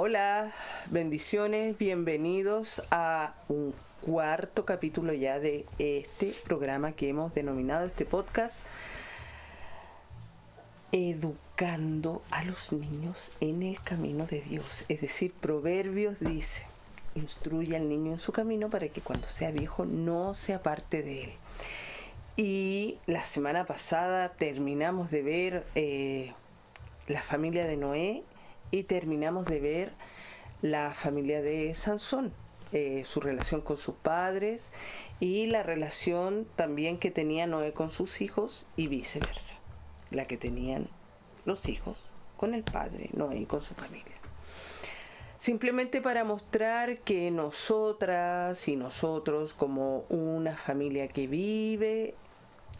Hola, bendiciones, bienvenidos a un cuarto capítulo ya de este programa que hemos denominado, este podcast, Educando a los niños en el camino de Dios. Es decir, Proverbios dice, instruye al niño en su camino para que cuando sea viejo no se aparte de él. Y la semana pasada terminamos de ver la familia de Noé y terminamos de ver la familia de Sansón, su relación con sus padres y la relación también que tenía Noé con sus hijos y viceversa, la que tenían los hijos con el padre Noé y con su familia. Simplemente para mostrar que nosotras y nosotros, como una familia que vive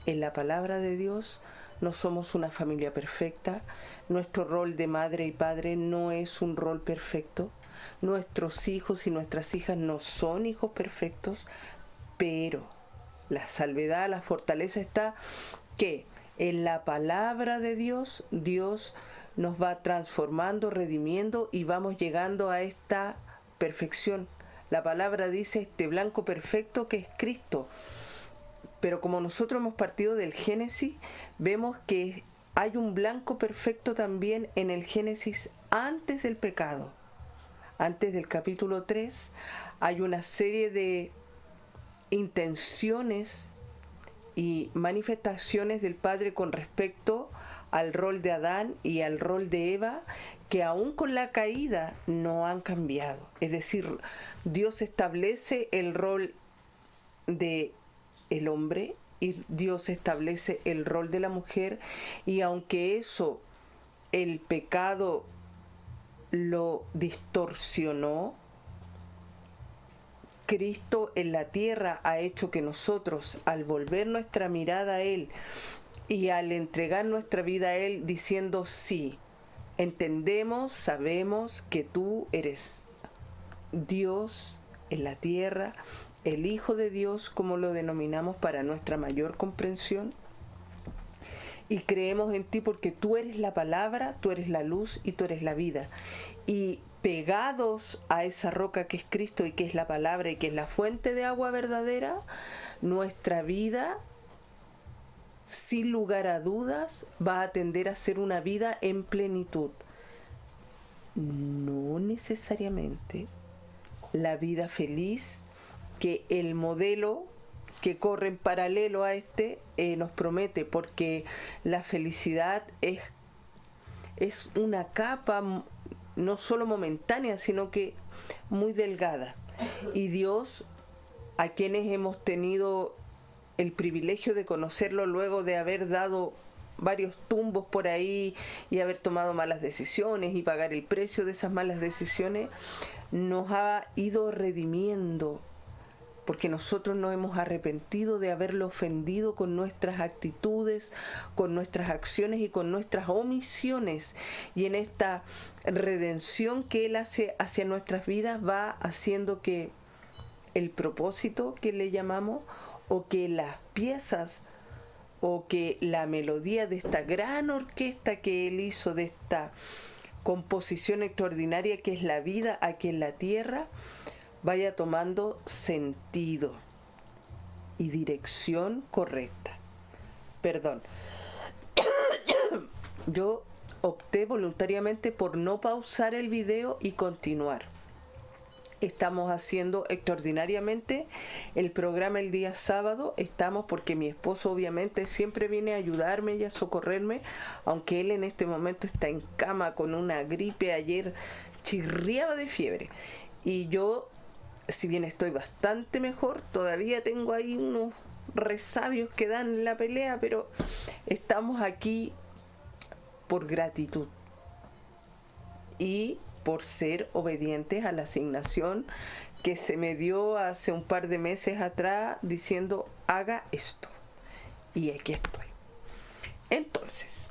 en la palabra de Dios, no somos una familia perfecta. Nuestro rol de madre y padre no es un rol perfecto. Nuestros hijos y nuestras hijas no son hijos perfectos, pero la salvedad, la fortaleza está que en la palabra de Dios, Dios nos va transformando, redimiendo y vamos llegando a esta perfección. La palabra dice este blanco perfecto que es Cristo. Pero como nosotros hemos partido del Génesis, vemos que hay un blanco perfecto también en el Génesis antes del pecado. Antes del capítulo 3 hay una serie de intenciones y manifestaciones del Padre con respecto al rol de Adán y al rol de Eva, que aún con la caída no han cambiado. Es decir, Dios establece el rol de el hombre y Dios establece el rol de la mujer, y aunque eso el pecado lo distorsionó, Cristo en la tierra ha hecho que nosotros, al volver nuestra mirada a Él y al entregar nuestra vida a Él diciendo sí, entendemos, sabemos que tú eres Dios en la tierra, el Hijo de Dios, como lo denominamos para nuestra mayor comprensión, y creemos en ti porque tú eres la palabra, tú eres la luz y tú eres la vida. Y pegados a esa roca que es Cristo y que es la palabra y que es la fuente de agua verdadera, nuestra vida, sin lugar a dudas, va a tender a ser una vida en plenitud. No necesariamente la vida feliz que el modelo que corre en paralelo a este nos promete, porque la felicidad es una capa no solo momentánea, sino que muy delgada. Y Dios, a quienes hemos tenido el privilegio de conocerlo luego de haber dado varios tumbos por ahí y haber tomado malas decisiones y pagar el precio de esas malas decisiones, nos ha ido redimiendo, porque nosotros nos hemos arrepentido de haberlo ofendido con nuestras actitudes, con nuestras acciones y con nuestras omisiones. Y en esta redención que Él hace hacia nuestras vidas va haciendo que el propósito que le llamamos, o que las piezas, o que la melodía de esta gran orquesta que Él hizo, de esta composición extraordinaria que es la vida aquí en la tierra, vaya tomando sentido y dirección correcta. Perdón. Yo opté voluntariamente por no pausar el video y continuar. Estamos haciendo extraordinariamente el programa el día sábado. Estamos porque mi esposo obviamente siempre viene a ayudarme y a socorrerme, aunque él en este momento está en cama con una gripe. Ayer chirriaba de fiebre. Y yo, si bien estoy bastante mejor, todavía tengo ahí unos resabios que dan en la pelea, pero estamos aquí por gratitud y por ser obedientes a la asignación que se me dio hace un par de meses atrás diciendo haga esto, y aquí estoy. Entonces,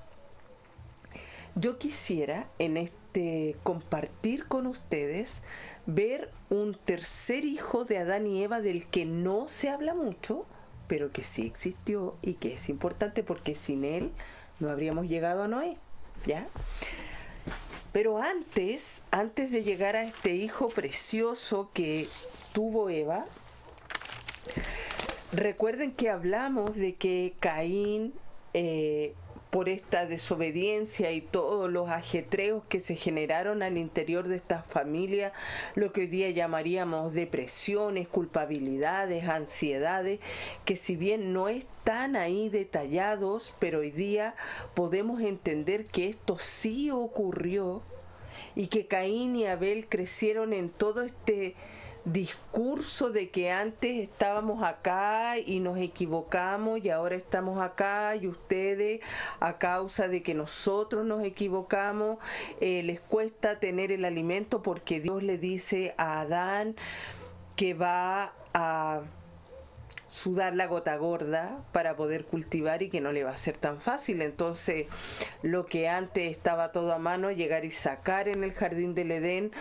yo quisiera en este compartir con ustedes ver un tercer hijo de Adán y Eva del que no se habla mucho, pero que sí existió y que es importante porque sin él no habríamos llegado a Noé, ¿ya? Pero antes de llegar a este hijo precioso que tuvo Eva, recuerden que hablamos de que Caín, por esta desobediencia y todos los ajetreos que se generaron al interior de esta familia, lo que hoy día llamaríamos depresiones, culpabilidades, ansiedades, que si bien no están ahí detallados, pero hoy día podemos entender que esto sí ocurrió y que Caín y Abel crecieron en todo este discurso de que antes estábamos acá y nos equivocamos y ahora estamos acá, y ustedes a causa de que nosotros nos equivocamos les cuesta tener el alimento, porque Dios le dice a Adán que va a sudar la gota gorda para poder cultivar y que no le va a ser tan fácil. Entonces, lo que antes estaba todo a mano, llegar y sacar en el jardín del Edén,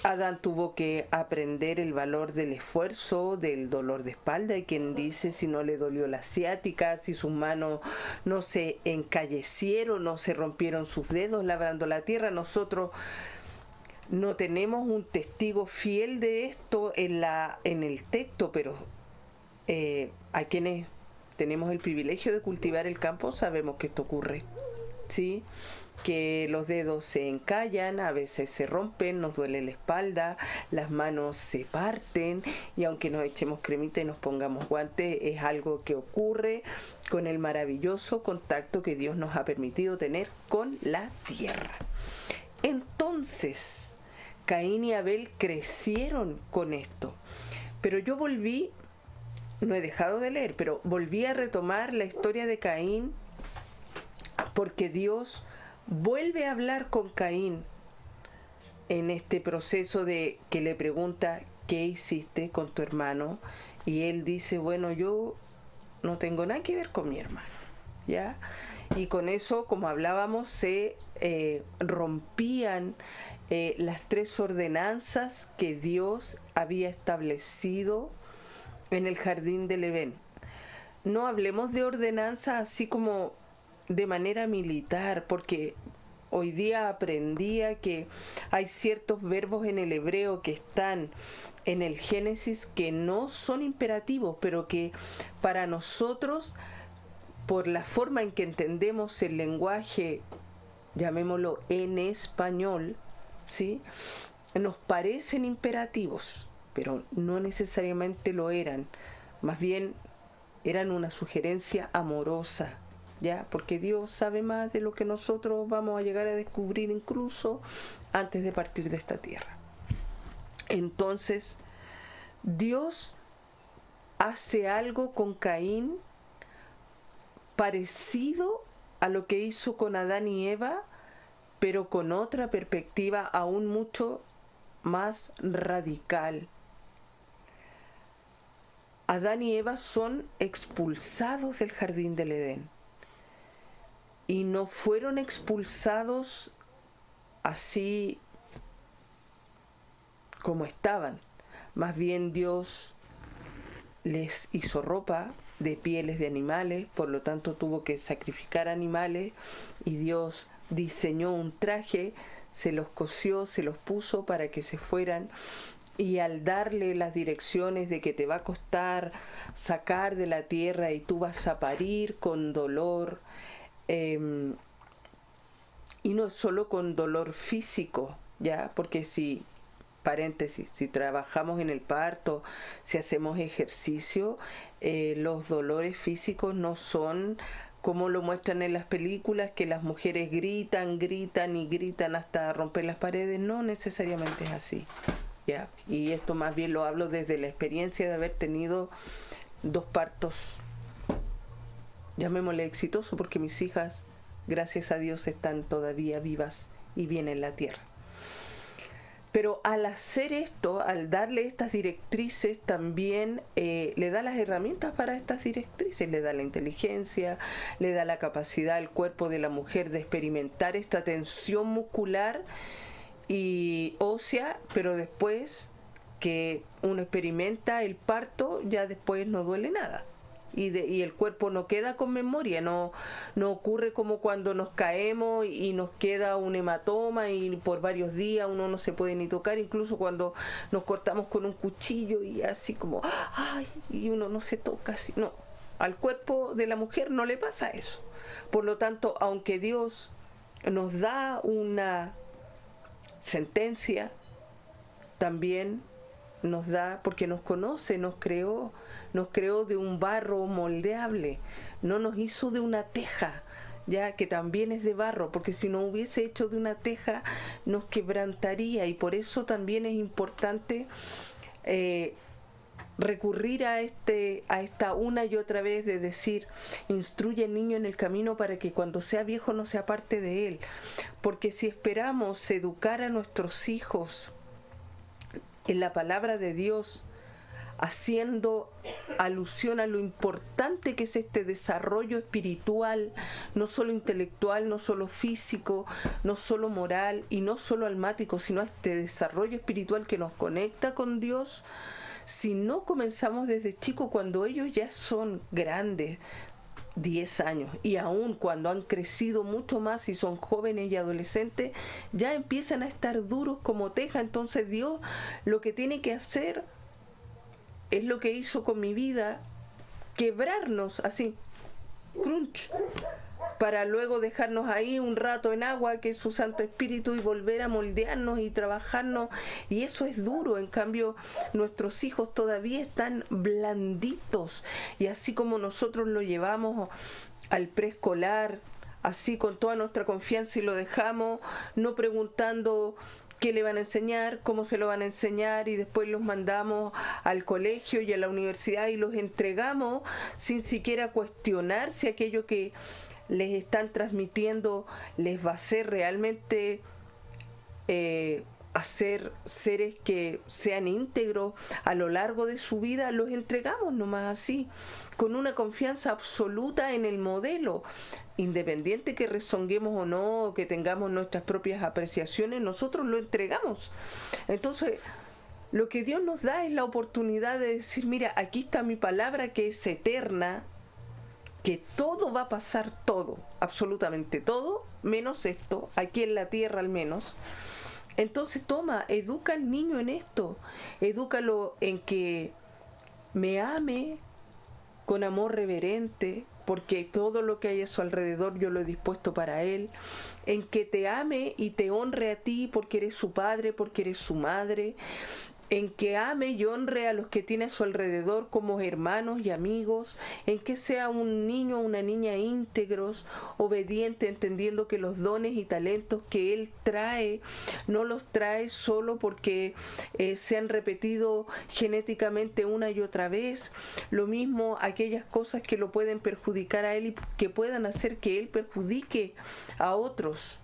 Adán tuvo que aprender el valor del esfuerzo, del dolor de espalda. Y quien dice si no le dolió la ciática, si sus manos no se encallecieron, no se rompieron sus dedos labrando la tierra. Nosotros no tenemos un testigo fiel de esto en el texto, pero a quienes tenemos el privilegio de cultivar el campo sabemos que esto ocurre, ¿sí? Que los dedos se encallan, a veces se rompen, nos duele la espalda, las manos se parten, y aunque nos echemos cremita y nos pongamos guantes, es algo que ocurre con el maravilloso contacto que Dios nos ha permitido tener con la tierra. Entonces, Caín y Abel crecieron con esto. Pero yo volví, no he dejado de leer, pero volví a retomar la historia de Caín, porque Dios vuelve a hablar con Caín en este proceso de que le pregunta: ¿qué hiciste con tu hermano? Y él dice: bueno, yo no tengo nada que ver con mi hermano, ¿ya? Y con eso, como hablábamos, se rompían las 3 ordenanzas que Dios había establecido en el jardín del Edén. No hablemos de ordenanzas así como de manera militar, porque hoy día aprendía que hay ciertos verbos en el hebreo que están en el Génesis que no son imperativos, pero que para nosotros, por la forma en que entendemos el lenguaje, llamémoslo en español, ¿sí?, nos parecen imperativos, pero no necesariamente lo eran. Más bien eran una sugerencia amorosa, ¿ya? Porque Dios sabe más de lo que nosotros vamos a llegar a descubrir incluso antes de partir de esta tierra. Entonces, Dios hace algo con Caín parecido a lo que hizo con Adán y Eva, pero con otra perspectiva aún mucho más radical. Adán y Eva son expulsados del jardín del Edén, y no fueron expulsados así como estaban. Más bien Dios les hizo ropa de pieles de animales, por lo tanto tuvo que sacrificar animales, y Dios diseñó un traje, se los cosió, se los puso para que se fueran, y al darle las direcciones de que te va a costar sacar de la tierra y tú vas a parir con dolor, y no solo con dolor físico, ¿ya? Porque si, paréntesis, si trabajamos en el parto, si hacemos ejercicio, los dolores físicos no son como lo muestran en las películas, que las mujeres gritan, gritan y gritan hasta romper las paredes. No necesariamente es así, ¿ya? Y esto más bien lo hablo desde la experiencia de haber tenido 2 partos, llamémosle exitoso, porque mis hijas, gracias a Dios, están todavía vivas y bien en la tierra. Pero al hacer esto, al darle estas directrices, también le da las herramientas para estas directrices, le da la inteligencia, le da la capacidad al cuerpo de la mujer de experimentar esta tensión muscular y ósea, pero después que uno experimenta el parto, ya después no duele nada, y el cuerpo no queda con memoria, no ocurre como cuando nos caemos y nos queda un hematoma y por varios días uno no se puede ni tocar, incluso cuando nos cortamos con un cuchillo y así como, ¡ay! Y uno no se toca así, no. Al cuerpo de la mujer no le pasa eso. Por lo tanto, aunque Dios nos da una sentencia, también nos da, porque nos conoce, nos creó de un barro moldeable, no nos hizo de una teja, ya que también es de barro, porque si no hubiese hecho de una teja nos quebrantaría, y por eso también es importante recurrir a esta una y otra vez de decir, instruye al niño en el camino para que cuando sea viejo no se aparte de él, porque si esperamos educar a nuestros hijos en la palabra de Dios, haciendo alusión a lo importante que es este desarrollo espiritual, no solo intelectual, no solo físico, no solo moral y no solo almático, sino a este desarrollo espiritual que nos conecta con Dios. Si no comenzamos desde chicos, cuando ellos ya son grandes, 10 años, y aún cuando han crecido mucho más y son jóvenes y adolescentes, ya empiezan a estar duros como teja. Entonces Dios lo que tiene que hacer es lo que hizo con mi vida, quebrarnos así, crunch, para luego dejarnos ahí un rato en agua, que es su Santo Espíritu, y volver a moldearnos y trabajarnos, y eso es duro. En cambio, nuestros hijos todavía están blanditos, y así como nosotros lo llevamos al preescolar, así con toda nuestra confianza, y lo dejamos no preguntando qué le van a enseñar, cómo se lo van a enseñar, y después los mandamos al colegio y a la universidad y los entregamos sin siquiera cuestionar si aquello que les están transmitiendo les va a hacer realmente hacer seres que sean íntegros a lo largo de su vida. Los entregamos nomás así, con una confianza absoluta en el modelo, independiente que rezonguemos o no, o que tengamos nuestras propias apreciaciones, nosotros lo entregamos. Entonces, lo que Dios nos da es la oportunidad de decir, mira, aquí está mi palabra que es eterna, que todo va a pasar, todo, absolutamente todo, menos esto, aquí en la tierra al menos. Entonces toma, educa al niño en esto, edúcalo en que me ame con amor reverente, porque todo lo que hay a su alrededor yo lo he dispuesto para él, en que te ame y te honre a ti porque eres su padre, porque eres su madre, en que ame y honre a los que tiene a su alrededor como hermanos y amigos, en que sea un niño o una niña íntegros, obediente, entendiendo que los dones y talentos que él trae, no los trae solo porque se han repetido genéticamente una y otra vez. Lo mismo aquellas cosas que lo pueden perjudicar a él y que puedan hacer que él perjudique a otros.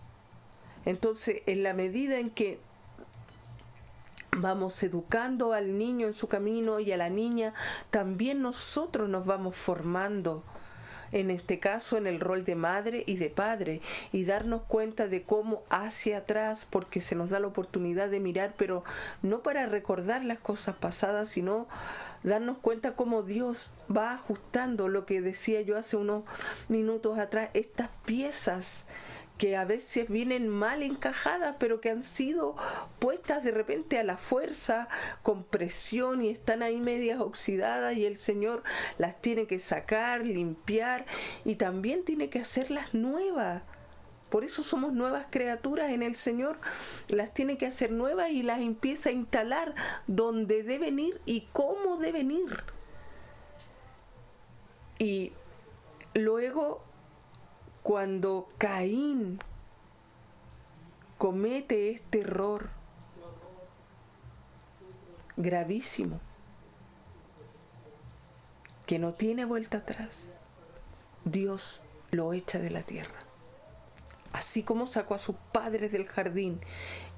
Entonces, en la medida en que vamos educando al niño en su camino y a la niña, también nosotros nos vamos formando, en este caso en el rol de madre y de padre, y darnos cuenta de cómo hacia atrás, porque se nos da la oportunidad de mirar, pero no para recordar las cosas pasadas, sino darnos cuenta cómo Dios va ajustando, lo que decía yo hace unos minutos atrás, estas piezas que a veces vienen mal encajadas, pero que han sido puestas de repente a la fuerza, con presión, y están ahí medias oxidadas, y el Señor las tiene que sacar, limpiar, y también tiene que hacerlas nuevas. Por eso somos nuevas criaturas en el Señor, las tiene que hacer nuevas y las empieza a instalar donde deben ir y cómo deben ir. Y luego, cuando Caín comete este error gravísimo, que no tiene vuelta atrás, Dios lo echa de la tierra. Así como sacó a sus padres del jardín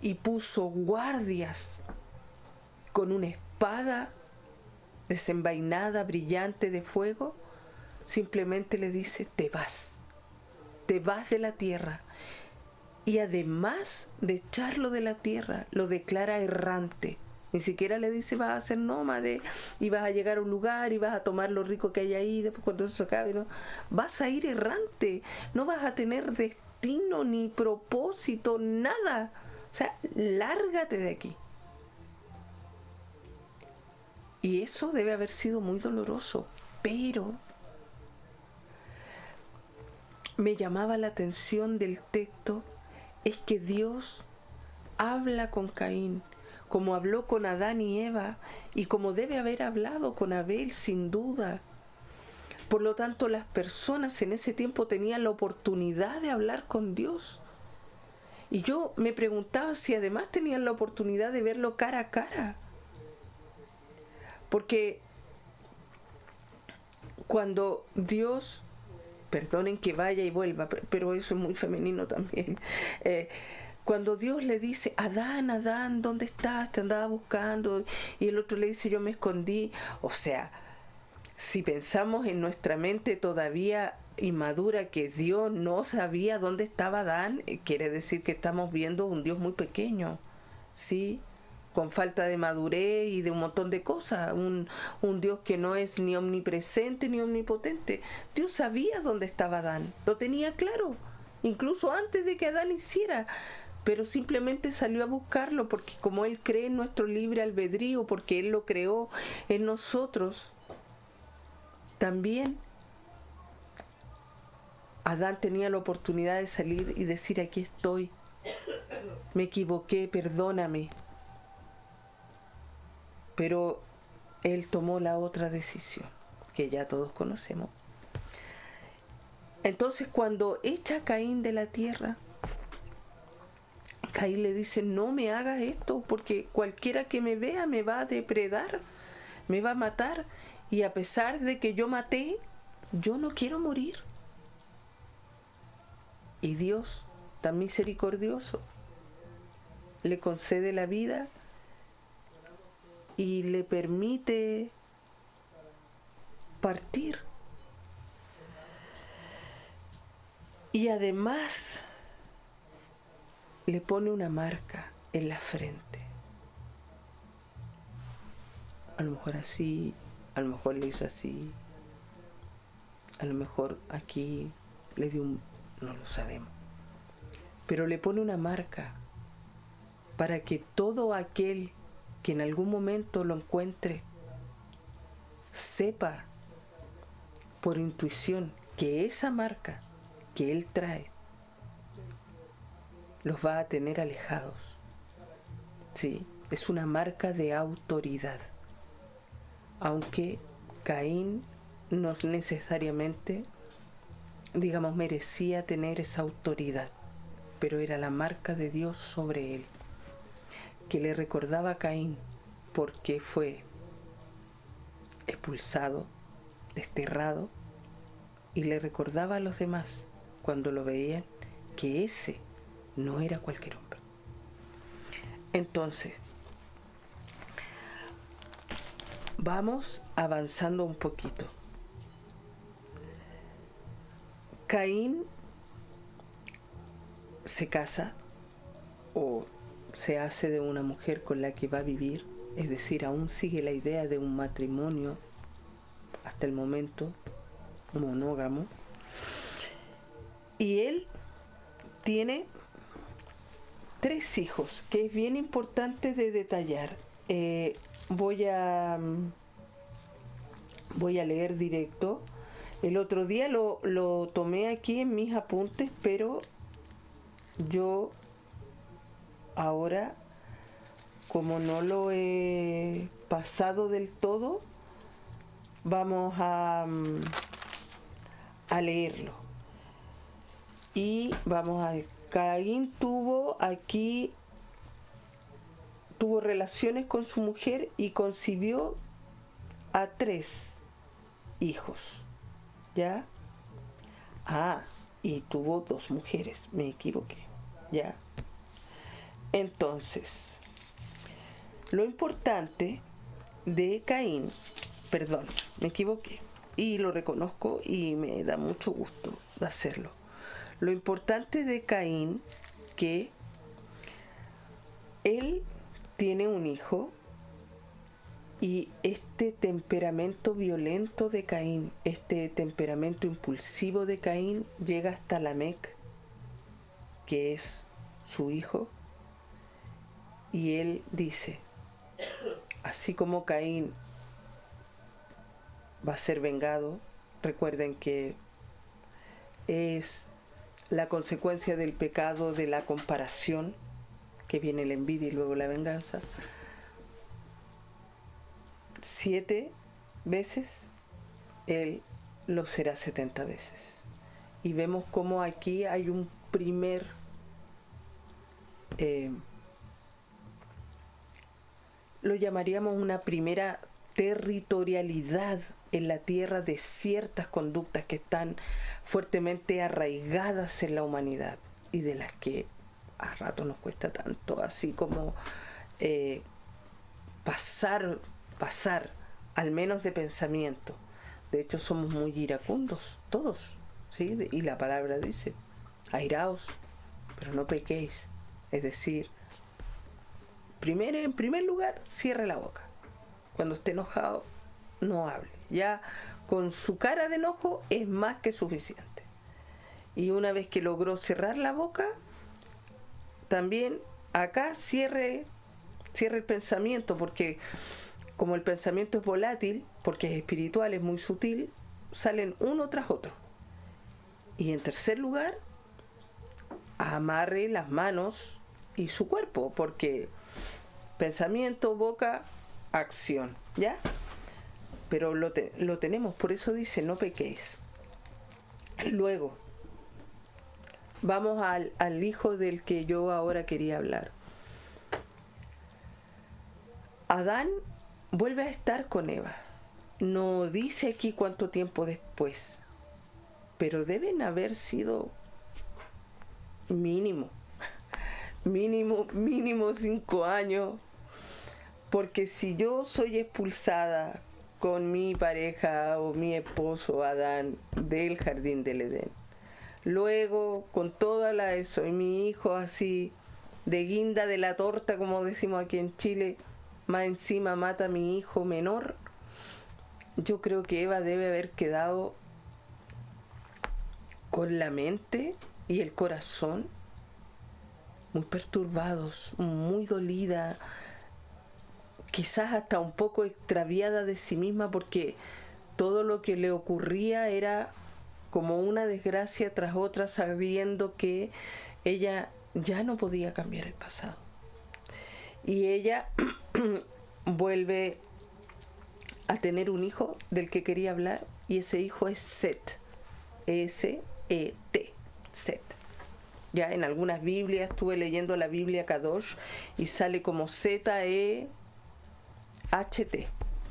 y puso guardias con una espada desenvainada, brillante de fuego, simplemente le dice, te vas de la tierra. Y además de echarlo de la tierra, lo declara errante, Ni siquiera le dice vas a ser nómade y vas a llegar a un lugar y vas a tomar lo rico que hay ahí, después cuando eso se acabe, ¿no? Vas a ir errante, no vas a tener destino ni propósito, nada. O sea, lárgate de aquí. Y eso debe haber sido muy doloroso, pero me llamaba la atención del texto es que Dios habla con Caín como habló con Adán y Eva y como debe haber hablado con Abel sin duda. Por lo tanto, las personas en ese tiempo tenían la oportunidad de hablar con Dios. Y yo me preguntaba si además tenían la oportunidad de verlo cara a cara. Porque cuando Dios, perdonen que vaya y vuelva, pero eso es muy femenino también, cuando Dios le dice, Adán, Adán, ¿dónde estás? Te andaba buscando. Y el otro le dice, yo me escondí. O sea, si pensamos en nuestra mente todavía inmadura que Dios no sabía dónde estaba Adán, quiere decir que estamos viendo un Dios muy pequeño, ¿sí? Con falta de madurez y de un montón de cosas, un Dios que no es ni omnipresente ni omnipotente. Dios sabía dónde estaba Adán, lo tenía claro, incluso antes de que Adán hiciera, pero simplemente salió a buscarlo porque como Él cree en nuestro libre albedrío, porque Él lo creó en nosotros, también Adán tenía la oportunidad de salir y decir, aquí estoy, me equivoqué, perdóname. Pero él tomó la otra decisión, que ya todos conocemos. Entonces, cuando echa a Caín de la tierra, Caín le dice, no me hagas esto, porque cualquiera que me vea me va a depredar, me va a matar, y a pesar de que yo maté, yo no quiero morir. Y Dios, tan misericordioso, le concede la vida y le permite partir. Y además le pone una marca en la frente. A lo mejor así, a lo mejor le hizo así, a lo mejor aquí le dio un... no lo sabemos. Pero le pone una marca para que todo aquel que en algún momento lo encuentre sepa por intuición que esa marca que él trae los va a tener alejados. Sí, es una marca de autoridad. Aunque Caín no necesariamente, digamos, merecía tener esa autoridad, pero era la marca de Dios sobre él, que le recordaba a Caín porque fue expulsado, desterrado, y le recordaba a los demás cuando lo veían que ese no era cualquier hombre. Entonces, vamos avanzando un poquito. Caín se casa o se hace de una mujer con la que va a vivir, es decir, aún sigue la idea de un matrimonio hasta el momento monógamo, y él tiene 3 hijos, que es bien importante de detallar. Voy a leer directo. El otro día lo tomé aquí en mis apuntes, pero yo ahora, como no lo he pasado del todo, vamos a leerlo. Y vamos a ver. Caín tuvo relaciones con su mujer y concibió a 3 hijos. ¿Ya? Y tuvo 2 mujeres, me equivoqué. ¿Ya? Entonces, lo importante de Caín, perdón, me equivoqué, y lo reconozco y me da mucho gusto de hacerlo. Lo importante de Caín, que él tiene un hijo Y este temperamento violento de Caín, este temperamento impulsivo de Caín, llega hasta Lamec, que es su hijo, y él dice, así como Caín va a ser vengado, recuerden que es la consecuencia del pecado de la comparación, que viene la envidia y luego la venganza. 7 veces, él lo será 70 veces. Y vemos cómo aquí hay un primer lo llamaríamos una primera territorialidad en la tierra de ciertas conductas que están fuertemente arraigadas en la humanidad y de las que a rato nos cuesta tanto, así como pasar, al menos de pensamiento. De hecho, somos muy iracundos, todos, ¿sí? Y la palabra dice, airaos, pero no pequéis. Es decir, en primer lugar, cierre la boca. Cuando esté enojado, no hable. Ya con su cara de enojo es más que suficiente. Y una vez que logró cerrar la boca, también acá cierre el pensamiento, porque como el pensamiento es volátil, porque es espiritual, es muy sutil, salen uno tras otro. Y en tercer lugar, amarre las manos y su cuerpo, porque pensamiento, boca, acción, ¿ya? Pero lo tenemos, por eso dice, no pequéis. Luego, vamos al hijo del que yo ahora quería hablar. Adán vuelve a estar con Eva. No dice aquí cuánto tiempo después, pero deben haber sido mínimo 5 años, porque si yo soy expulsada con mi pareja o mi esposo Adán del jardín del Edén, luego con toda eso y mi hijo así de guinda de la torta, como decimos aquí en Chile, más encima mata a mi hijo menor, yo creo que Eva debe haber quedado con la mente y el corazón muy perturbados, muy dolida, quizás hasta un poco extraviada de sí misma, porque todo lo que le ocurría era como una desgracia tras otra, sabiendo que ella ya no podía cambiar el pasado. Y ella vuelve a tener un hijo del que quería hablar, y ese hijo es Set, S-E-T, Set. Ya en algunas Biblias, estuve leyendo la Biblia Kadosh y sale como Z-E-H-T,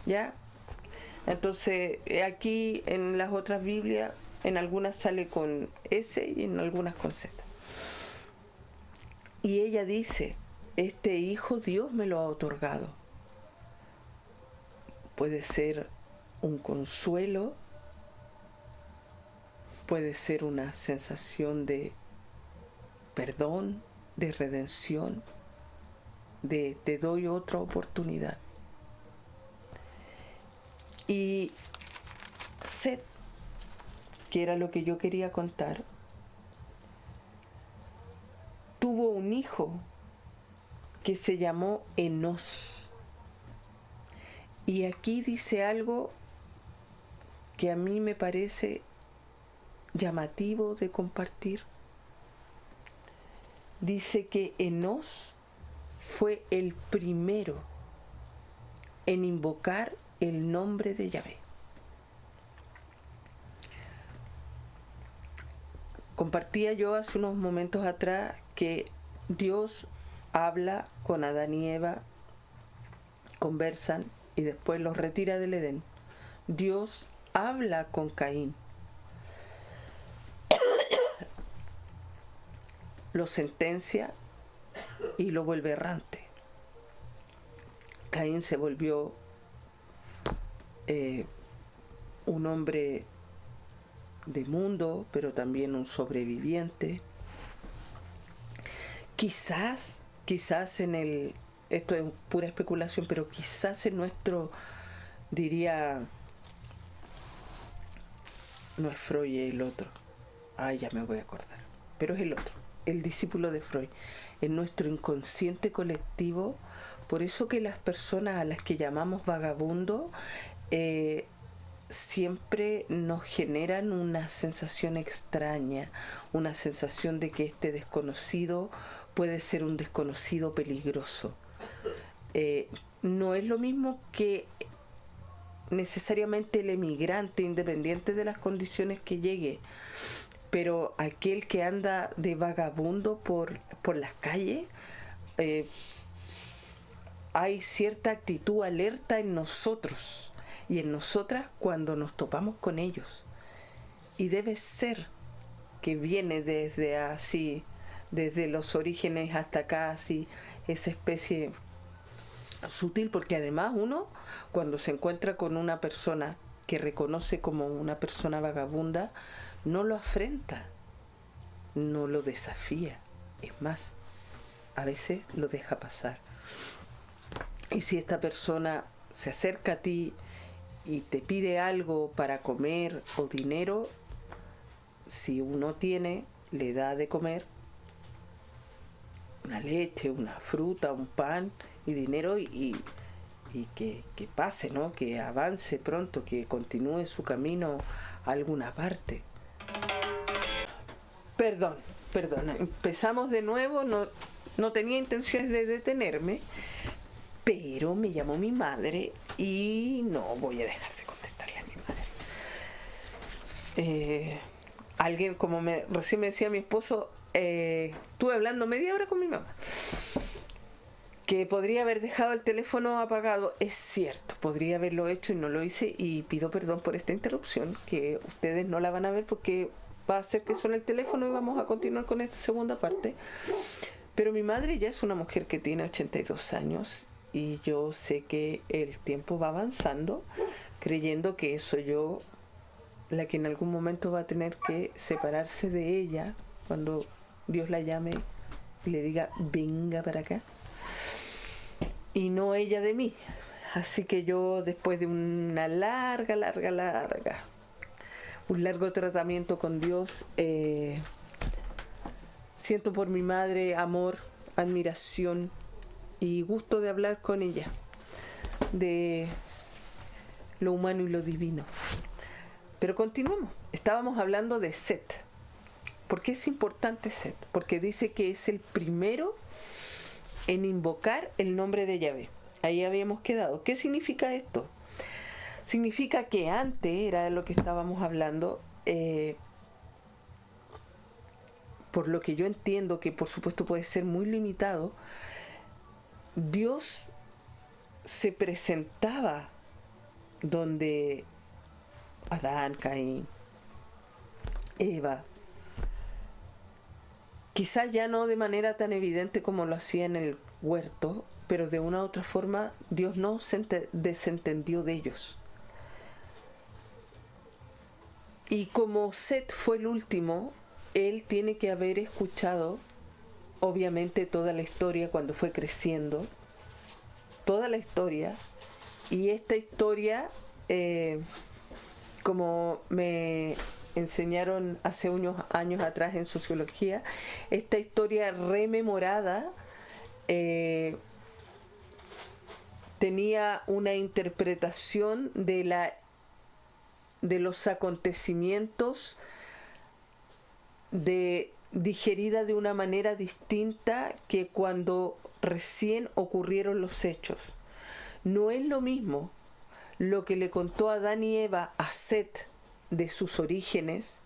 ¿ya? Entonces, aquí en las otras Biblias, en algunas sale con S y en algunas con Z. Y ella dice, este hijo Dios me lo ha otorgado. Puede ser un consuelo, puede ser una sensación de perdón, de redención, de te doy otra oportunidad. Y Set, que era lo que yo quería contar, tuvo un hijo que se llamó Enos. Y aquí dice algo que a mí me parece llamativo de compartir. Dice que Enos fue el primero en invocar el nombre de Yahvé. Compartía yo hace unos momentos atrás que Dios habla con Adán y Eva, conversan y después los retira del Edén. Dios habla con Caín, lo sentencia y lo vuelve errante. Caín se volvió un hombre de mundo, pero también un sobreviviente. Quizás en el esto es pura especulación, pero quizás en nuestro, diría, no es Freud, es el otro. Ay, ya me voy a acordar. Pero es el otro, el discípulo de Freud. En nuestro inconsciente colectivo, por eso que las personas a las que llamamos vagabundo siempre nos generan una sensación extraña, una sensación de que este desconocido puede ser un desconocido peligroso. No es lo mismo que necesariamente el emigrante, independiente de las condiciones que llegue, pero aquel que anda de vagabundo por las calles, hay cierta actitud alerta en nosotros y en nosotras cuando nos topamos con ellos. Y debe ser que viene desde así, desde los orígenes hasta acá, así, esa especie sutil, porque además uno, cuando se encuentra con una persona que reconoce como una persona vagabunda, no lo afrenta, no lo desafía, es más, a veces lo deja pasar. Y si esta persona se acerca a ti y te pide algo para comer o dinero, si uno tiene, le da de comer una leche, una fruta, un pan y dinero y que pase, ¿no? Que avance pronto, que continúe su camino a alguna parte. Perdón, empezamos de nuevo, no tenía intenciones de detenerme, pero me llamó mi madre y no voy a dejar de contestarle a mi madre. Alguien, como recién me decía mi esposo, estuve hablando media hora con mi mamá, que podría haber dejado el teléfono apagado. Es cierto, podría haberlo hecho y no lo hice, y pido perdón por esta interrupción, que ustedes no la van a ver porque va a hacer que suene el teléfono y vamos a continuar con esta segunda parte. Pero mi madre ya es una mujer que tiene 82 años y yo sé que el tiempo va avanzando, creyendo que soy yo la que en algún momento va a tener que separarse de ella cuando Dios la llame y le diga venga para acá, y no ella de mí. Así que yo, después de una un largo tratamiento con Dios, siento por mi madre amor, admiración y gusto de hablar con ella de lo humano y lo divino. Pero continuemos. Estábamos hablando de Set. ¿Por qué es importante Set? Porque dice que es el primero en invocar el nombre de Yahvé. Ahí habíamos quedado. ¿Qué significa esto? Significa que antes, era de lo que estábamos hablando, por lo que yo entiendo, que por supuesto puede ser muy limitado, Dios se presentaba donde Adán, Caín, Eva, quizás ya no de manera tan evidente como lo hacía en el huerto, pero de una u otra forma Dios no se desentendió de ellos. Y como Set fue el último, él tiene que haber escuchado obviamente toda la historia cuando fue creciendo, toda la historia, y esta historia, como me enseñaron hace unos años atrás en sociología, esta historia rememorada tenía una interpretación de los acontecimientos digerida de una manera distinta que cuando recién ocurrieron los hechos. No es lo mismo lo que le contó Adán y Eva a Set de sus orígenes,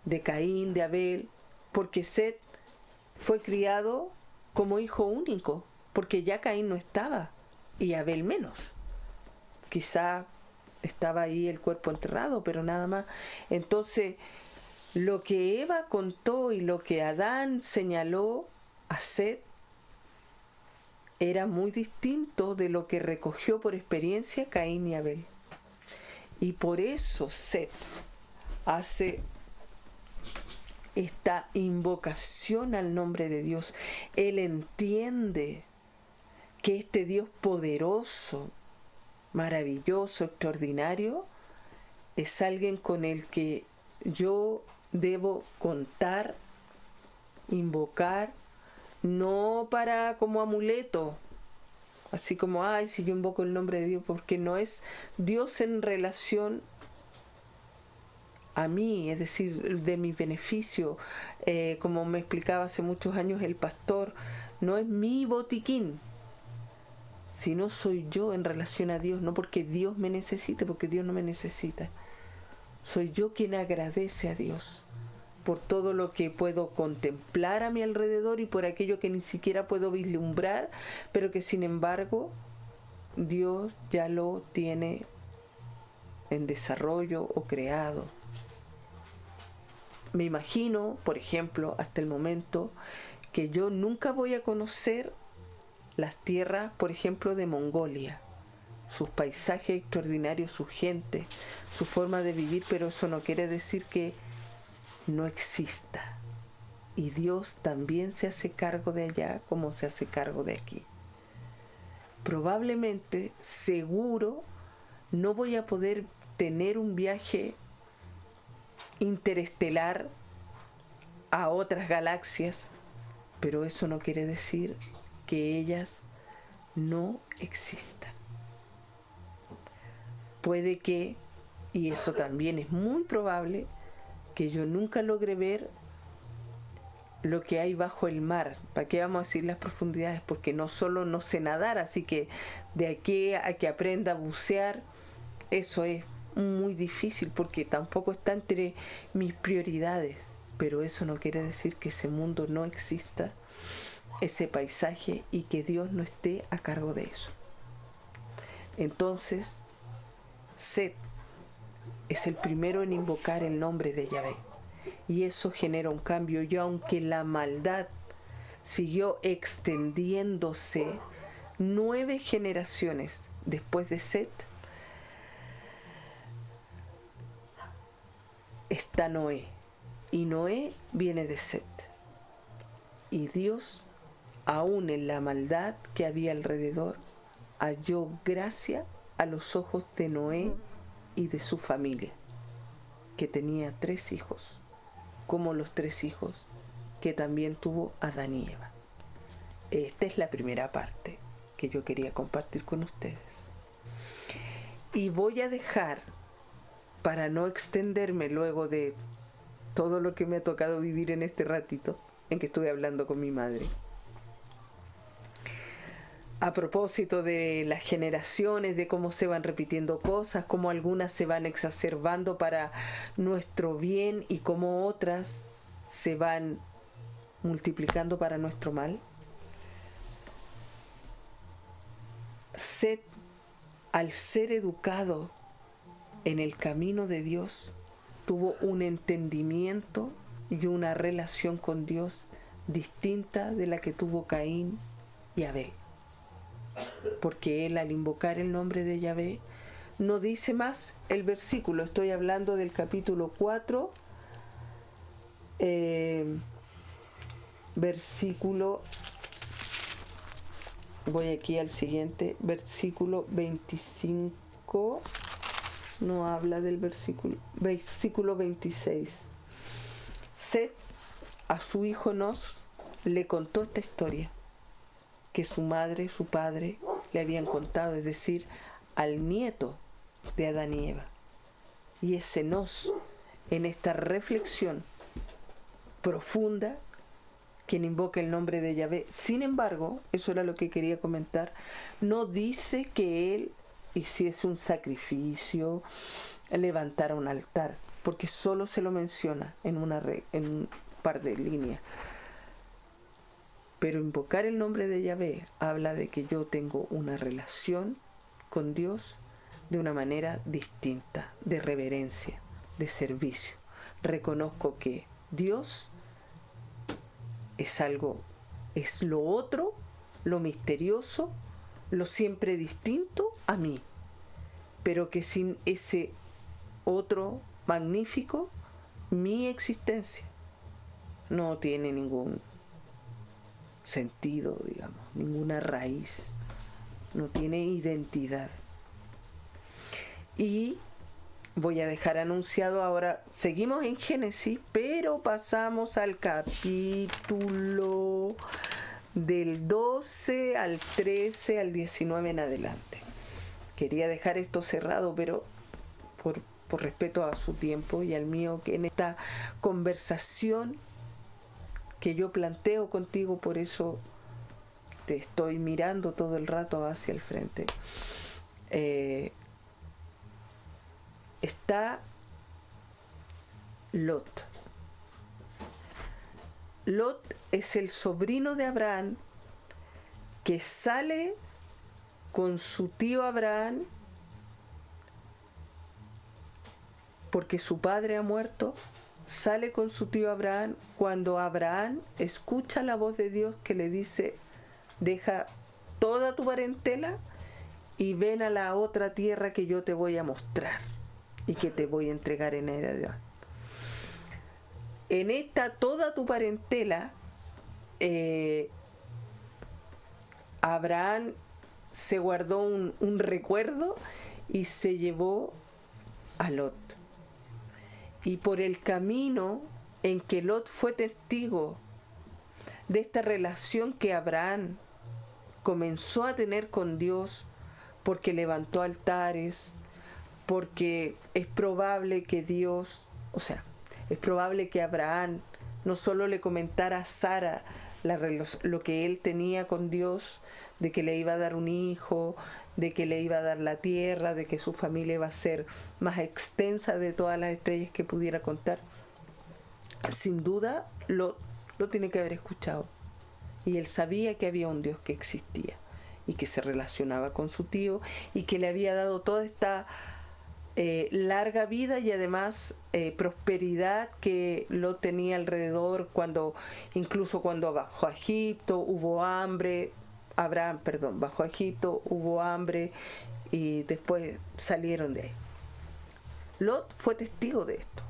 de Caín, de Abel, porque Set fue criado como hijo único, porque ya Caín no estaba y Abel menos. Quizá estaba ahí el cuerpo enterrado, pero nada más. Entonces, lo que Eva contó y lo que Adán señaló a Set era muy distinto de lo que recogió por experiencia Caín y Abel. Y por eso Set hace esta invocación al nombre de Dios. Él entiende que este Dios poderoso, maravilloso, extraordinario, es alguien con el que yo debo contar, invocar, no para como amuleto, así como, ay, si yo invoco el nombre de Dios, porque no es Dios en relación a mí, es decir, de mi beneficio, como me explicaba hace muchos años el pastor, no es mi botiquín, sino soy yo en relación a Dios, no porque Dios me necesite, porque Dios no me necesita. Soy yo quien agradece a Dios por todo lo que puedo contemplar a mi alrededor y por aquello que ni siquiera puedo vislumbrar, pero que sin embargo Dios ya lo tiene en desarrollo o creado. Me imagino, por ejemplo, hasta el momento, que yo nunca voy a conocer las tierras, por ejemplo, de Mongolia, sus paisajes extraordinarios, su gente, su forma de vivir, pero eso no quiere decir que no exista. Y Dios también se hace cargo de allá como se hace cargo de aquí. Probablemente, seguro, no voy a poder tener un viaje interestelar a otras galaxias, pero eso no quiere decir que ellas no existan. Puede que, y eso también es muy probable, que yo nunca logre ver lo que hay bajo el mar. ¿Para qué vamos a decir las profundidades? Porque no solo no sé nadar, así que de aquí a que aprenda a bucear, eso es muy difícil porque tampoco está entre mis prioridades. Pero eso no quiere decir que ese mundo no exista, ese paisaje, y que Dios no esté a cargo de eso. Entonces, Set es el primero en invocar el nombre de Yahvé. Y eso genera un cambio. Y aunque la maldad siguió extendiéndose 9 generaciones después de Set, está Noé. Y Noé viene de Set. Y Dios, aún en la maldad que había alrededor, halló gracia a los ojos de Noé y de su familia, que tenía 3 hijos, como los 3 hijos que también tuvo Adán y Eva. Esta es la primera parte que yo quería compartir con ustedes. Y voy a dejar, para no extenderme luego de todo lo que me ha tocado vivir en este ratito en que estuve hablando con mi madre, a propósito de las generaciones, de cómo se van repitiendo cosas, cómo algunas se van exacerbando para nuestro bien y cómo otras se van multiplicando para nuestro mal. Set, al ser educado en el camino de Dios, tuvo un entendimiento y una relación con Dios distinta de la que tuvo Caín y Abel. Porque él, al invocar el nombre de Yahvé, no dice más el versículo. Estoy hablando del capítulo 4, versículo, voy aquí al siguiente, versículo 25, no habla del versículo 26. Set a su hijo Nos le contó esta historia que su madre, su padre le habían contado, es decir, al nieto de Adán y Eva. Y ese Nos, en esta reflexión profunda, quien invoca el nombre de Yahvé, sin embargo, eso era lo que quería comentar, no dice que él hiciese un sacrificio, levantara un altar, porque solo se lo menciona en un par de líneas. Pero invocar el nombre de Yahvé habla de que yo tengo una relación con Dios de una manera distinta, de reverencia, de servicio. Reconozco que Dios es algo, es lo otro, lo misterioso, lo siempre distinto a mí, pero que sin ese otro magnífico, mi existencia no tiene ningún sentido, digamos, ninguna raíz, no tiene identidad. Y voy a dejar anunciado ahora, seguimos en Génesis, pero pasamos al capítulo del 12 al 13 al 19 en adelante. Quería dejar esto cerrado, pero por respeto a su tiempo y al mío, que en esta conversación que yo planteo contigo, por eso te estoy mirando todo el rato hacia el frente, está Lot. Lot es el sobrino de Abraham que sale con su tío Abraham porque su padre ha muerto. Sale con su tío Abraham cuando Abraham escucha la voz de Dios que le dice: deja toda tu parentela y ven a la otra tierra que yo te voy a mostrar y que te voy a entregar en heredad. En esta toda tu parentela, Abraham se guardó un recuerdo y se llevó a Lot. Y por el camino en que Lot fue testigo de esta relación que Abraham comenzó a tener con Dios, porque levantó altares, porque es probable que Dios, es probable que Abraham no solo le comentara a Sara lo que él tenía con Dios, de que le iba a dar un hijo, de que le iba a dar la tierra, de que su familia iba a ser más extensa de todas las estrellas que pudiera contar. Sin duda lo tiene que haber escuchado. Y él sabía que había un Dios que existía y que se relacionaba con su tío y que le había dado toda esta larga vida y además prosperidad que lo tenía alrededor, incluso cuando bajó a Egipto hubo hambre. Abraham, bajó a Egipto, hubo hambre y después salieron de ahí. Lot fue testigo de esto.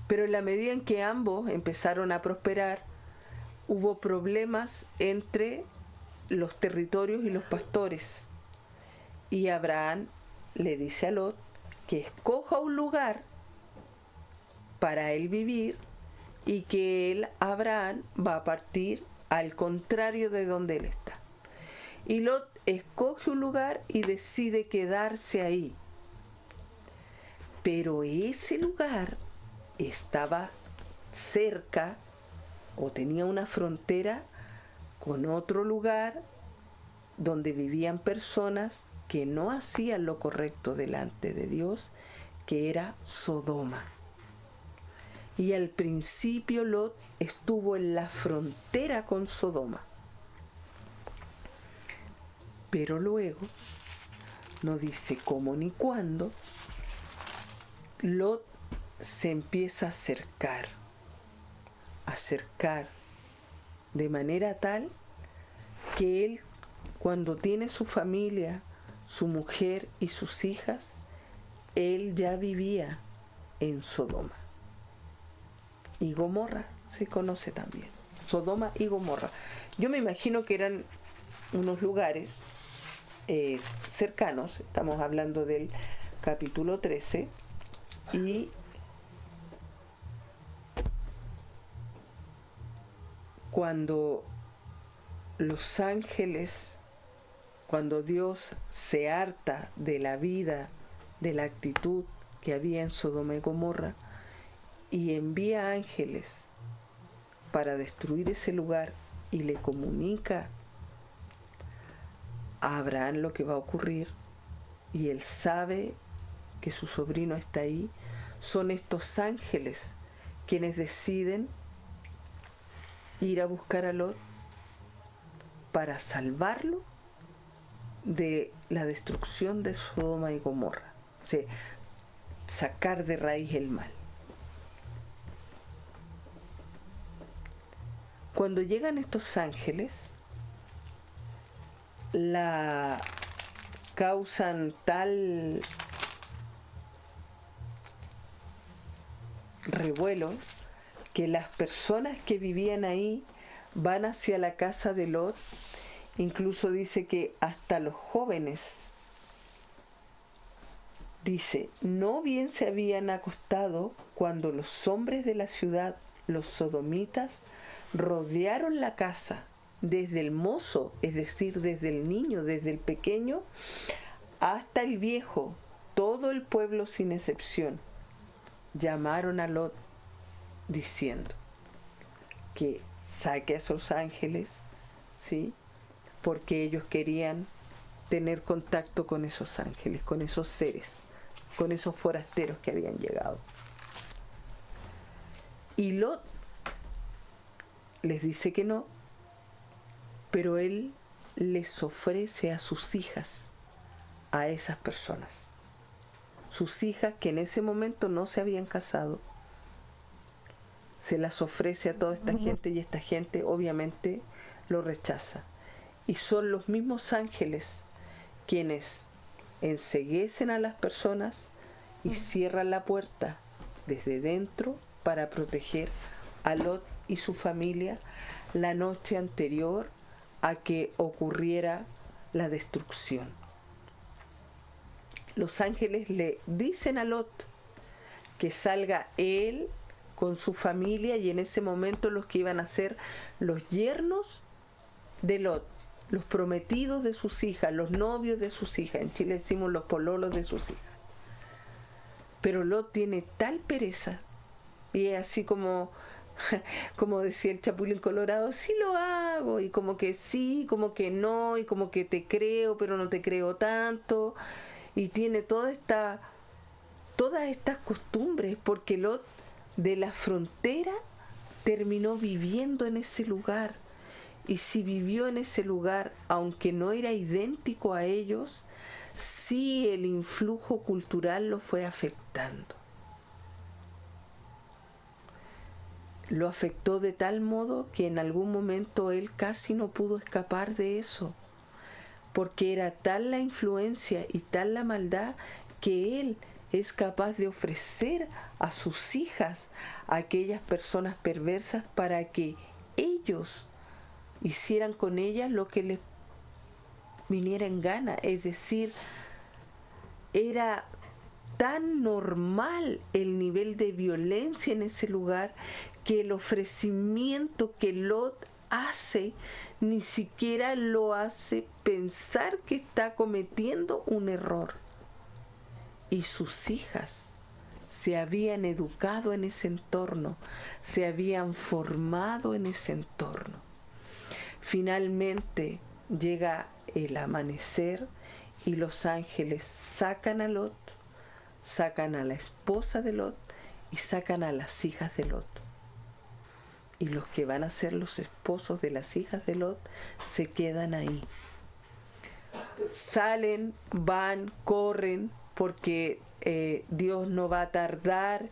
Pero en la medida en que ambos empezaron a prosperar, hubo problemas entre los territorios y los pastores. Y Abraham le dice a Lot que escoja un lugar para él vivir y que él, Abraham, va a partir al contrario de donde él está. Y Lot escoge un lugar y decide quedarse ahí. Pero ese lugar estaba cerca o tenía una frontera con otro lugar donde vivían personas que no hacían lo correcto delante de Dios, que era Sodoma. Y al principio Lot estuvo en la frontera con Sodoma. Pero luego, no dice cómo ni cuándo, Lot se empieza a acercar de manera tal que él, cuando tiene su familia, su mujer y sus hijas, él ya vivía en Sodoma. Y Gomorra se conoce también. Sodoma y Gomorra. Yo me imagino que eran unos lugares cercanos. Estamos hablando del capítulo 13. Y cuando los ángeles, cuando Dios se harta de la vida, de la actitud que había en Sodoma y Gomorra, y envía ángeles para destruir ese lugar y le comunica a Abraham lo que va a ocurrir, y él sabe que su sobrino está ahí, son estos ángeles quienes deciden ir a buscar a Lot para salvarlo de la destrucción de Sodoma y Gomorra, o sea, sacar de raíz el mal. Cuando llegan estos ángeles, la causan tal revuelo que las personas que vivían ahí van hacia la casa de Lot. Incluso dice que hasta los jóvenes, dice, no bien se habían acostado cuando los hombres de la ciudad, los sodomitas, rodearon la casa, desde el mozo, es decir, desde el niño, desde el pequeño, hasta el viejo, todo el pueblo sin excepción. Llamaron a Lot diciendo que saque a esos ángeles, ¿sí? Porque ellos querían tener contacto con esos ángeles, con esos seres, con esos forasteros que habían llegado. Y Lot les dice que no, pero él les ofrece a sus hijas, a esas personas. Sus hijas que en ese momento no se habían casado, se las ofrece a toda esta gente y esta gente obviamente lo rechaza. Y son los mismos ángeles quienes enceguecen a las personas y cierran la puerta desde dentro para proteger a Lot y su familia la noche anterior a que ocurriera la destrucción. Los ángeles le dicen a Lot que salga él con su familia, y en ese momento los que iban a ser los yernos de Lot, los prometidos de sus hijas, los novios de sus hijas. En Chile decimos los pololos de sus hijas. Pero Lot tiene tal pereza, y es así como decía el Chapulín Colorado, sí lo hago, y como que sí, como que no, y como que te creo, pero no te creo tanto. Y tiene todas estas costumbres, porque Lot de la frontera terminó viviendo en ese lugar. Y si vivió en ese lugar, aunque no era idéntico a ellos, sí el influjo cultural lo fue afectando. Lo afectó de tal modo que en algún momento él casi no pudo escapar de eso, porque era tal la influencia y tal la maldad que él es capaz de ofrecer a sus hijas a aquellas personas perversas para que ellos hicieran con ellas lo que les viniera en gana. Es decir, era tan normal el nivel de violencia en ese lugar que el ofrecimiento que Lot hace ni siquiera lo hace pensar que está cometiendo un error. Y sus hijas se habían educado en ese entorno, se habían formado en ese entorno. Finalmente llega el amanecer y los ángeles sacan a Lot, sacan a la esposa de Lot y sacan a las hijas de Lot. Y los que van a ser los esposos de las hijas de Lot se quedan ahí. Salen, van, corren, porque Dios no va a tardar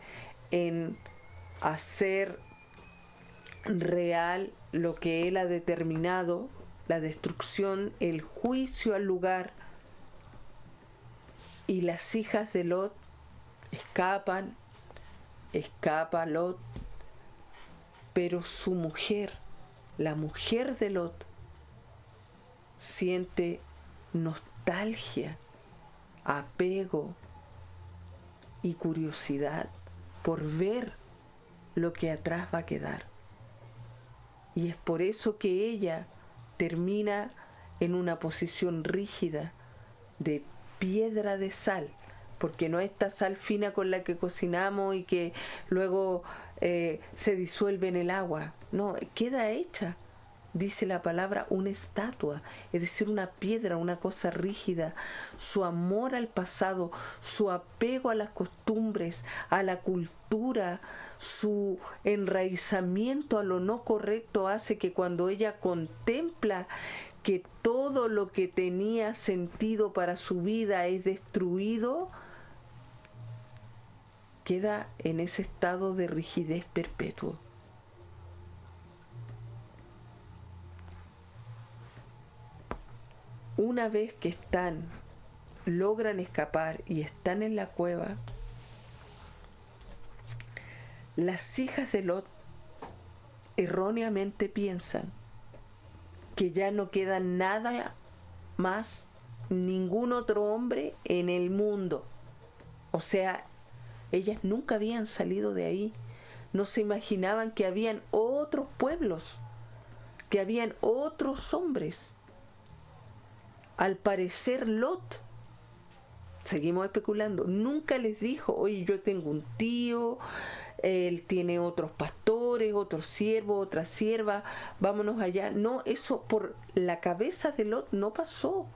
en hacer real lo que Él ha determinado, la destrucción, el juicio al lugar. Y las hijas de Lot escapa Lot, pero su mujer, la mujer de Lot, siente nostalgia, apego y curiosidad por ver lo que atrás va a quedar. Y es por eso que ella termina en una posición rígida de piedra de sal, porque no esta sal fina con la que cocinamos y que luego se disuelve en el agua. No, queda hecha, dice la palabra, una estatua, es decir, una piedra, una cosa rígida. Su amor al pasado, su apego a las costumbres, a la cultura, su enraizamiento a lo no correcto hace que cuando ella contempla que todo lo que tenía sentido para su vida es destruido, queda en ese estado de rigidez perpetuo. Una vez que logran escapar y están en la cueva, las hijas de Lot erróneamente piensan que ya no queda nada más, ningún otro hombre en el mundo. O sea, ellas nunca habían salido de ahí. No se imaginaban que habían otros pueblos, que habían otros hombres. Al parecer Lot, seguimos especulando, nunca les dijo, oye, yo tengo un tío, él tiene otros pastores, otro siervo, otra sierva, vámonos allá. No, eso por la cabeza de Lot no pasó.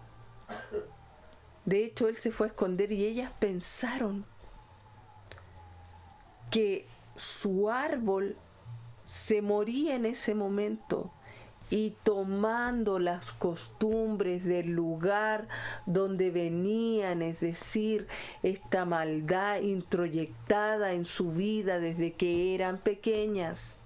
De hecho, él se fue a esconder y ellas pensaron que su árbol se moría en ese momento, y tomando las costumbres del lugar donde venían, es decir, esta maldad introyectada en su vida desde que eran pequeñas,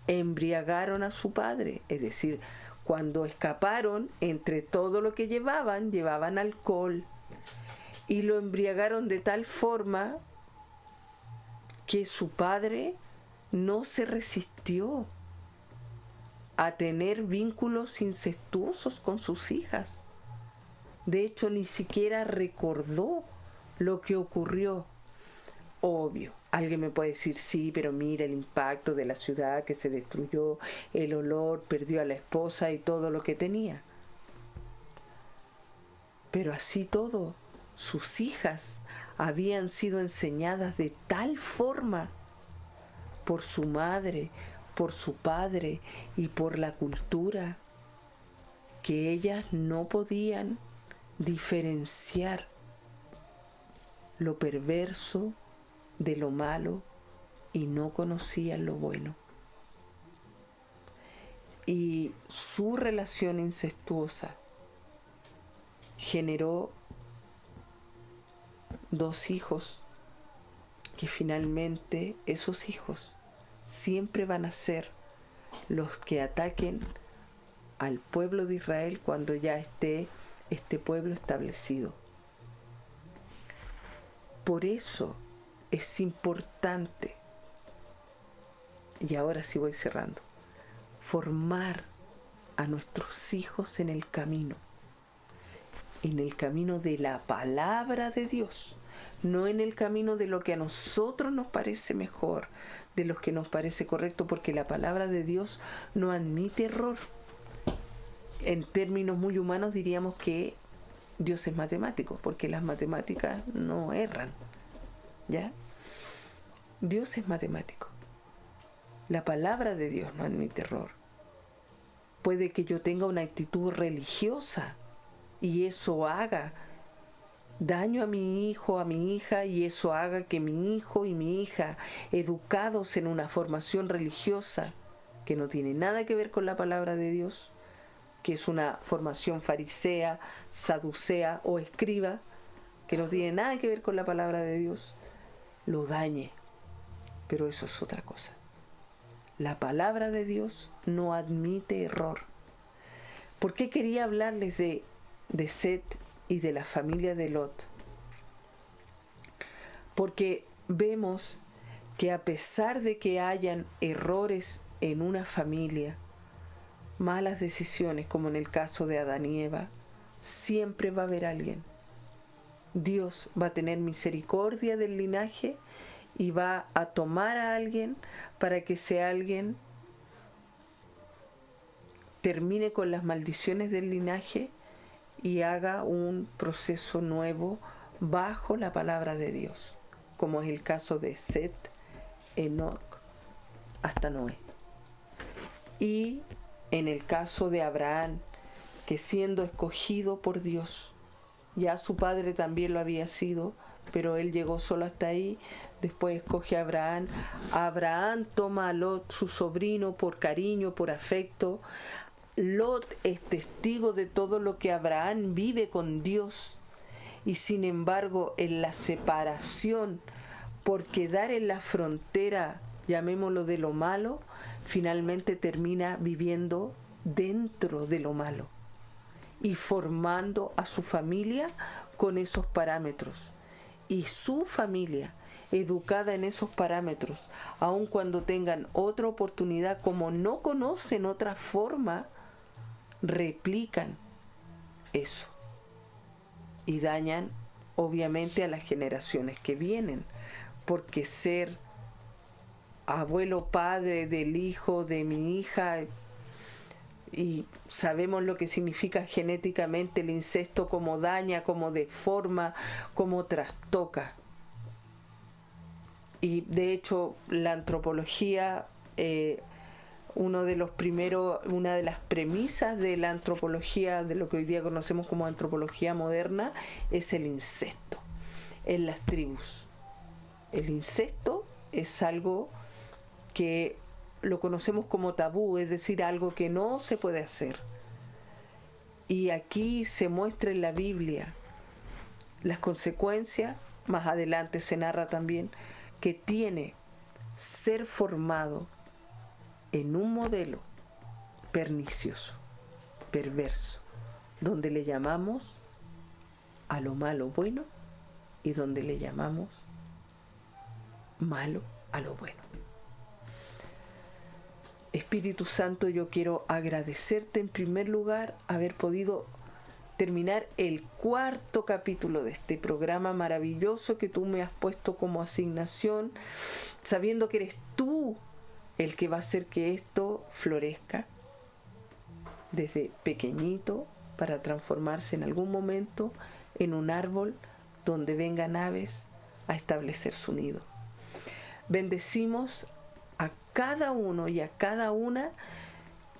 embriagaron a su padre. Es decir, cuando escaparon, entre todo lo que llevaban alcohol, y lo embriagaron de tal forma que su padre no se resistió a tener vínculos incestuosos con sus hijas. De hecho, ni siquiera recordó lo que ocurrió. Obvio, alguien me puede decir, sí, pero mira el impacto de la ciudad que se destruyó, el olor, perdió a la esposa y todo lo que tenía. Pero así todo, sus hijas habían sido enseñadas de tal forma por su madre, por su padre y por la cultura, que ellas no podían diferenciar lo perverso de lo malo y no conocían lo bueno. Y su relación incestuosa generó 2 hijos que finalmente esos hijos siempre van a ser los que ataquen al pueblo de Israel cuando ya esté este pueblo establecido. Por eso es importante, y ahora sí voy cerrando, formar a nuestros hijos en el camino de la palabra de Dios, no en el camino de lo que a nosotros nos parece mejor, de lo que nos parece correcto, porque la palabra de Dios no admite error. En términos muy humanos diríamos que Dios es matemático, porque las matemáticas no erran, ¿ya? Dios es matemático. La palabra de Dios no admite error. Puede que yo tenga una actitud religiosa y eso haga daño a mi hijo, a mi hija, y eso haga que mi hijo y mi hija, educados en una formación religiosa que no tiene nada que ver con la palabra de Dios, que es una formación farisea, saducea o escriba, que no tiene nada que ver con la palabra de Dios, lo dañe. Pero eso es otra cosa. La palabra de Dios no admite error. ¿Por qué quería hablarles de Set y de la familia de Lot? Porque vemos que a pesar de que hayan errores en una familia, malas decisiones como en el caso de Adán y Eva, siempre va a haber alguien. Dios va a tener misericordia del linaje y va a tomar a alguien para que ese alguien termine con las maldiciones del linaje y haga un proceso nuevo bajo la palabra de Dios, como es el caso de Set, Enoc, hasta Noé. Y en el caso de Abraham, que siendo escogido por Dios, ya su padre también lo había sido, pero él llegó solo hasta ahí, después escoge a Abraham. Abraham toma a Lot, su sobrino, por cariño, por afecto. Lot es testigo de todo lo que Abraham vive con Dios, y sin embargo en la separación por quedar en la frontera, llamémoslo, de lo malo, finalmente termina viviendo dentro de lo malo y formando a su familia con esos parámetros. Y su familia educada en esos parámetros, aun cuando tengan otra oportunidad, como no conocen otra forma, replican eso y dañan obviamente a las generaciones que vienen, porque ser abuelo, padre del hijo de mi hija, y sabemos lo que significa genéticamente el incesto, cómo daña, cómo deforma, cómo trastoca. Y de hecho la antropología, una de las premisas de la antropología, de lo que hoy día conocemos como antropología moderna, es el incesto en las tribus. El incesto es algo que lo conocemos como tabú, es decir, algo que no se puede hacer. Y aquí se muestra en la Biblia las consecuencias, más adelante se narra también, que tiene ser formado en un modelo pernicioso, perverso, donde le llamamos a lo malo bueno y donde le llamamos malo a lo bueno. Espíritu Santo, yo quiero agradecerte en primer lugar haber podido terminar el 4º capítulo de este programa maravilloso que tú me has puesto como asignación, sabiendo que eres tú el que va a hacer que esto florezca desde pequeñito para transformarse en algún momento en un árbol donde vengan aves a establecer su nido. Bendecimos a cada uno y a cada una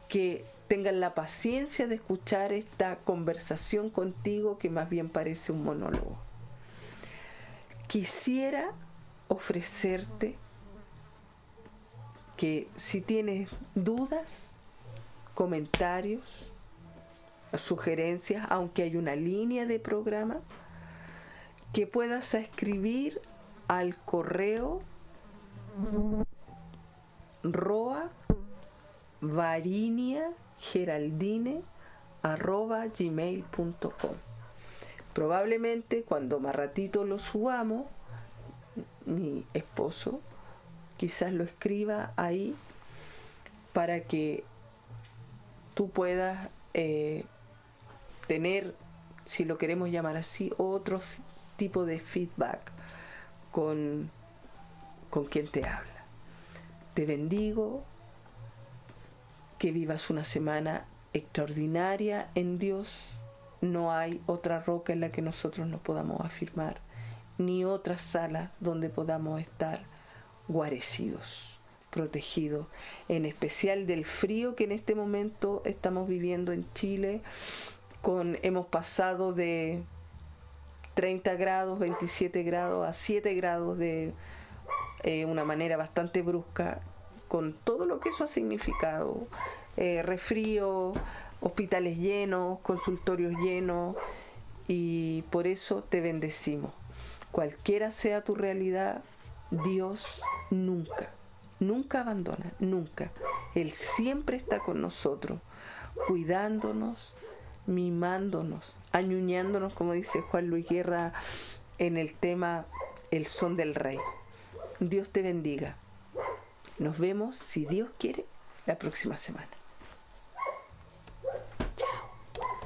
que tengan la paciencia de escuchar esta conversación contigo, que más bien parece un monólogo. Quisiera ofrecerte que si tienes dudas, comentarios, sugerencias, aunque hay una línea de programa, que puedas escribir al correo roa.variniageraldine@gmail.com. Probablemente cuando más ratito lo subamos, mi esposo quizás lo escriba ahí para que tú puedas tener, si lo queremos llamar así, otro tipo de feedback con quien te habla. Te bendigo, que vivas una semana extraordinaria en Dios. No hay otra roca en la que nosotros nos podamos afirmar, ni otra sala donde podamos estar guarecidos, protegidos, en especial del frío que en este momento estamos viviendo en Chile. Hemos pasado de 30 grados, 27 grados a 7 grados de una manera bastante brusca, con todo lo que eso ha significado, resfrío, hospitales llenos, consultorios llenos, y por eso te bendecimos. Cualquiera sea tu realidad, Dios nunca abandona, nunca. Él siempre está con nosotros, cuidándonos, mimándonos, añuñándonos, como dice Juan Luis Guerra en el tema El Son del Rey. Dios te bendiga. Nos vemos, si Dios quiere, la próxima semana.